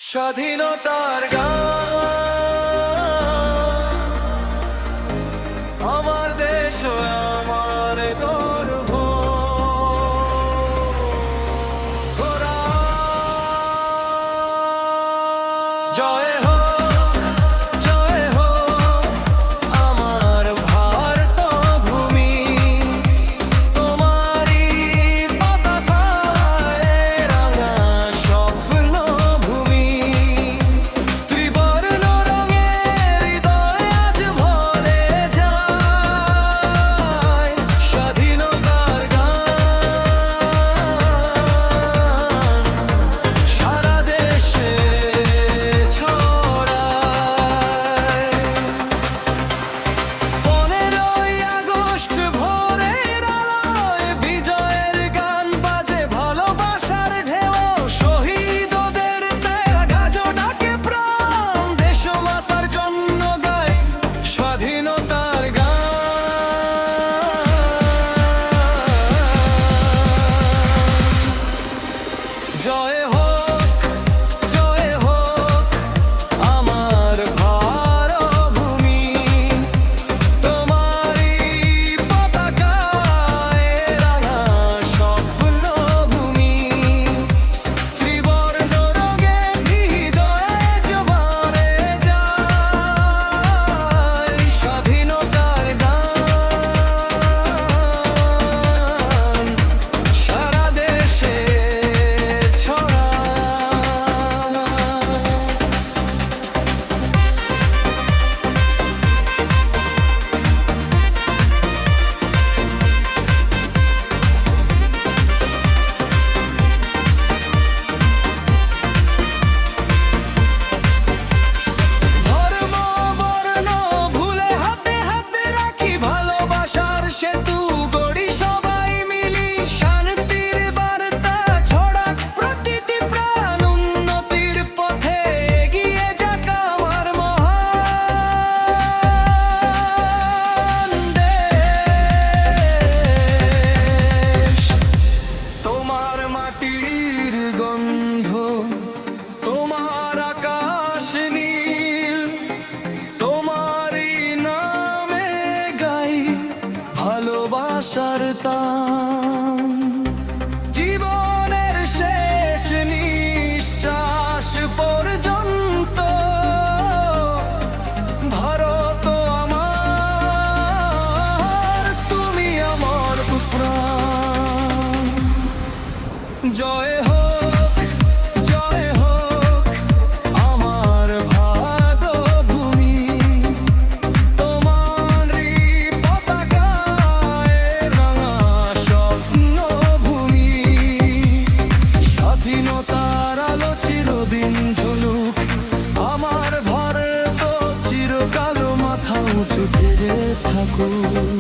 স্বাধীনতার গান, আমার দেশ ও আমার গর্ব। জয় হোক, জয় হোক আমার ভারত ভূমি, তোমারই পতাকায় রাঙা স্বপ্ন ভূমি। ত্রিবর্ণ রঙের হৃদয় আজ ভরে যায়, স্বাধীনতার গান সারা দেশে ছড়ায়। 15ই আগস্ট ভোরের আলোয় বিজয়ের গান বাজে, ভালোবাসার ঢেউ শহীদদের ত্যাগ ডাকে প্রাণ। দেশমাতার জন্য গাই স্বাধীনতার গান। জয় হোক, জয় হোক আমার ভারত ভূমি, তোমারই পতাকায় রাঙা স্বপ্ন ভূমি। ত্রিবর্ণ রঙে হৃদয় আজ ভরে যায়, স্বাধীনতার গান সারা দেশে ছড়ায়। ধর্ম বর্ণ ভুলে হাতে হাতে রাখি, ভালোবাসার সেতু গড়ি সবাই মিলি। শান্তির বার্তা ছড়াক প্রতিটি প্রাণ, উন্নতির পথে এগিয়ে যাক আমার মহান দেশ। তোমার মাটির গন্ধ, তোমার আকাশ নীল, তোমারই নামে গাই ভালোবাসার তান। জীবনের শেষ নিঃশ্বাস পর্যন্ত ভারত আমার, তুমি আমার প্রাণ। জয় হোক, জয় হোক আমার ভারত ভূমি, তোমারই পতাকায় রাঙা স্বপ্ন ভূমি। স্বাধীনতার আলো চিরদিন ঝুলুক, আমার ভারত চিরকাল মাথা উঁচু করে থাকুক।